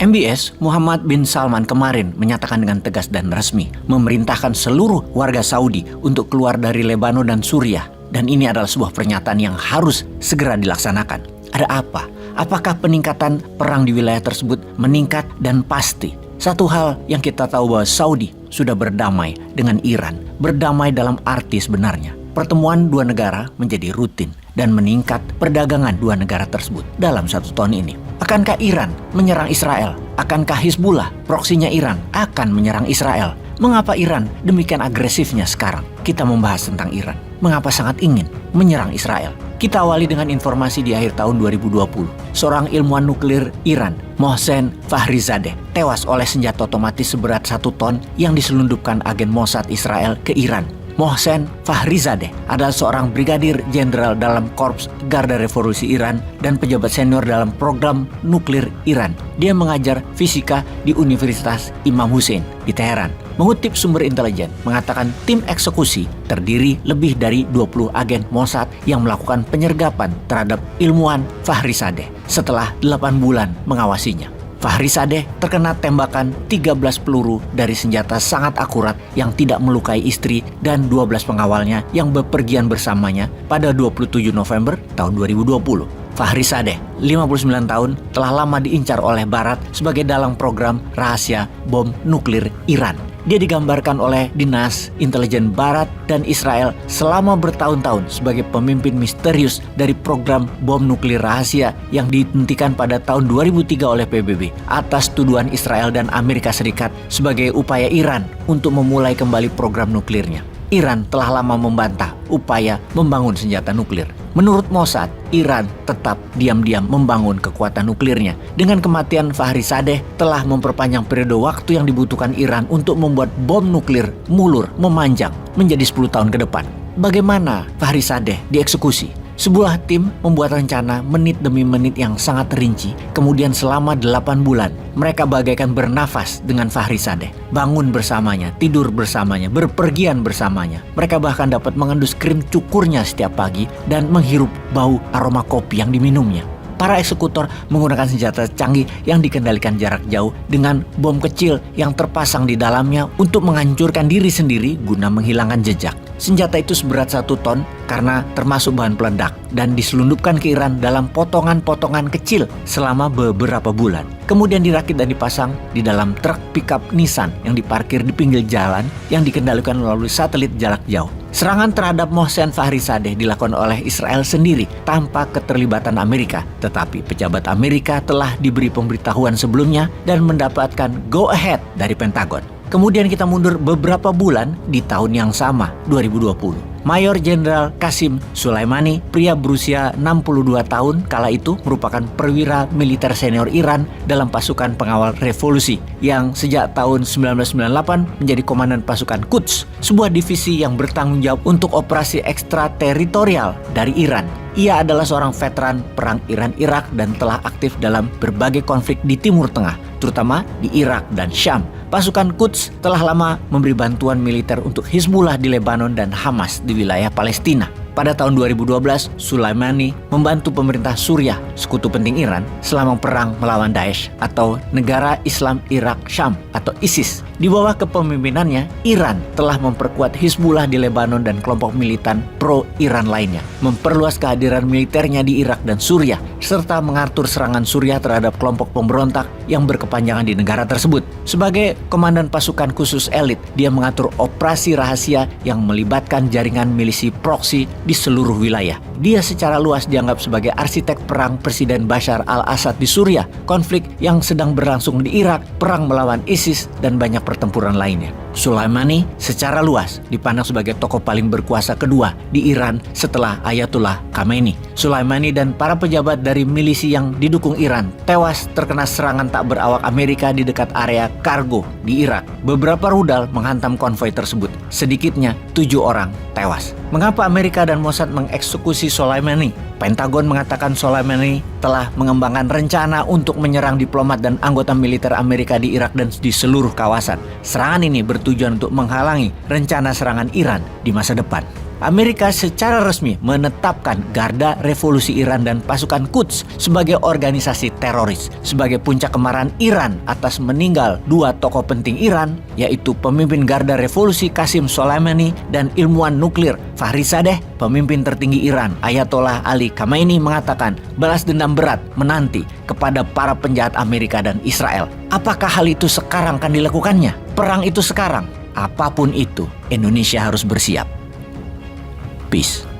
MBS Muhammad bin Salman kemarin menyatakan dengan tegas dan resmi memerintahkan seluruh warga Saudi untuk keluar dari Lebanon dan Suriah. Dan ini adalah sebuah pernyataan yang harus segera dilaksanakan. Ada apa? Apakah peningkatan perang di wilayah tersebut meningkat? Dan pasti satu hal yang kita tahu bahwa Saudi sudah berdamai dengan Iran. Berdamai dalam arti sebenarnya. Pertemuan dua negara menjadi rutin dan meningkat perdagangan dua negara tersebut dalam 1 tahun ini. Akankah Iran menyerang Israel? Akankah Hizbullah, proksinya Iran, akan menyerang Israel? Mengapa Iran demikian agresifnya sekarang? Kita membahas tentang Iran. Mengapa sangat ingin menyerang Israel? Kita awali dengan informasi di akhir tahun 2020. Seorang ilmuwan nuklir Iran, Mohsen Fakhrizadeh, tewas oleh senjata otomatis seberat 1 ton yang diselundupkan agen Mossad Israel ke Iran. Mohsen Fakhrizadeh adalah seorang brigadir jenderal dalam Korps Garda Revolusi Iran dan pejabat senior dalam program nuklir Iran. Dia mengajar fisika di Universitas Imam Hussein di Teheran. Mengutip sumber intelijen, mengatakan tim eksekusi terdiri lebih dari 20 agen Mossad yang melakukan penyergapan terhadap ilmuwan Fakhrizadeh setelah 8 bulan mengawasinya. Fakhrizadeh terkena tembakan 13 peluru dari senjata sangat akurat yang tidak melukai istri dan 12 pengawalnya yang bepergian bersamanya pada 27 November tahun 2020. Fakhrizadeh, 59 tahun, telah lama diincar oleh Barat sebagai dalang program rahasia bom nuklir Iran. Dia digambarkan oleh Dinas Intelijen Barat dan Israel selama bertahun-tahun sebagai pemimpin misterius dari program bom nuklir rahasia yang dihentikan pada tahun 2003 oleh PBB atas tuduhan Israel dan Amerika Serikat sebagai upaya Iran untuk memulai kembali program nuklirnya. Iran telah lama membantah upaya membangun senjata nuklir. Menurut Mossad, Iran tetap diam-diam membangun kekuatan nuklirnya. Dengan kematian Fakhrizadeh telah memperpanjang periode waktu yang dibutuhkan Iran untuk membuat bom nuklir mulur memanjang menjadi 10 tahun ke depan. Bagaimana Fakhrizadeh dieksekusi? Sebuah tim membuat rencana menit demi menit yang sangat rinci. Kemudian selama 8 bulan, mereka bagaikan bernafas dengan Fakhrizadeh. Bangun bersamanya, tidur bersamanya, berpergian bersamanya. Mereka bahkan dapat mengendus krim cukurnya setiap pagi dan menghirup bau aroma kopi yang diminumnya. Para eksekutor menggunakan senjata canggih yang dikendalikan jarak jauh dengan bom kecil yang terpasang di dalamnya untuk menghancurkan diri sendiri guna menghilangkan jejak. Senjata itu seberat 1 ton karena termasuk bahan peledak dan diselundupkan ke Iran dalam potongan-potongan kecil selama beberapa bulan. Kemudian dirakit dan dipasang di dalam truk pickup Nissan yang diparkir di pinggir jalan yang dikendalikan melalui satelit jarak jauh. Serangan terhadap Mohsen Fakhrizadeh dilakukan oleh Israel sendiri tanpa keterlibatan Amerika. Tetapi pejabat Amerika telah diberi pemberitahuan sebelumnya dan mendapatkan go ahead dari Pentagon. Kemudian kita mundur beberapa bulan di tahun yang sama, 2020. Mayor Jenderal Qasim Soleimani, pria berusia 62 tahun kala itu, merupakan perwira militer senior Iran dalam pasukan pengawal revolusi yang sejak tahun 1998 menjadi komandan pasukan Quds, sebuah divisi yang bertanggung jawab untuk operasi ekstrateritorial dari Iran. Ia adalah seorang veteran perang Iran-Irak dan telah aktif dalam berbagai konflik di Timur Tengah, terutama di Irak dan Syam. Pasukan Quds telah lama memberi bantuan militer untuk Hizbullah di Lebanon dan Hamas di wilayah Palestina. Pada tahun 2012, Soleimani membantu pemerintah Suriah, sekutu penting Iran, selama perang melawan Daesh atau Negara Islam Irak Syam atau ISIS. Di bawah kepemimpinannya, Iran telah memperkuat Hizbullah di Lebanon dan kelompok militan pro-Iran lainnya, memperluas kehadiran militernya di Irak dan Suriah, serta mengatur serangan Suriah terhadap kelompok pemberontak yang berkepanjangan di negara tersebut. Sebagai komandan pasukan khusus elit, dia mengatur operasi rahasia yang melibatkan jaringan milisi proksi di seluruh wilayah. Dia secara luas dianggap sebagai arsitek perang Presiden Bashar al-Assad di Suriah, konflik yang sedang berlangsung di Irak, perang melawan ISIS, dan banyak pertempuran lainnya. Soleimani secara luas dipandang sebagai tokoh paling berkuasa kedua di Iran setelah Ayatollah Khamenei. Soleimani dan para pejabat dari milisi yang didukung Iran tewas terkena serangan tak berawak Amerika di dekat area kargo di Irak. Beberapa rudal menghantam konvoi tersebut. Sedikitnya 7 orang tewas. Mengapa Amerika dan Mossad mengeksekusi Soleimani? Pentagon mengatakan Soleimani telah mengembangkan rencana untuk menyerang diplomat dan anggota militer Amerika di Irak dan di seluruh kawasan. Serangan ini bertujuan untuk menghalangi rencana serangan Iran di masa depan. Amerika secara resmi menetapkan Garda Revolusi Iran dan pasukan Quds sebagai organisasi teroris sebagai puncak kemarahan Iran atas meninggal dua tokoh penting Iran, yaitu pemimpin Garda Revolusi Qasim Soleimani dan ilmuwan nuklir Fakhrizadeh. Pemimpin tertinggi Iran Ayatollah Ali Khamenei mengatakan balas dendam berat menanti kepada para penjahat Amerika dan Israel. Apakah hal itu sekarang akan dilakukannya? Perang itu sekarang. Apapun itu, Indonesia harus bersiap. Peace.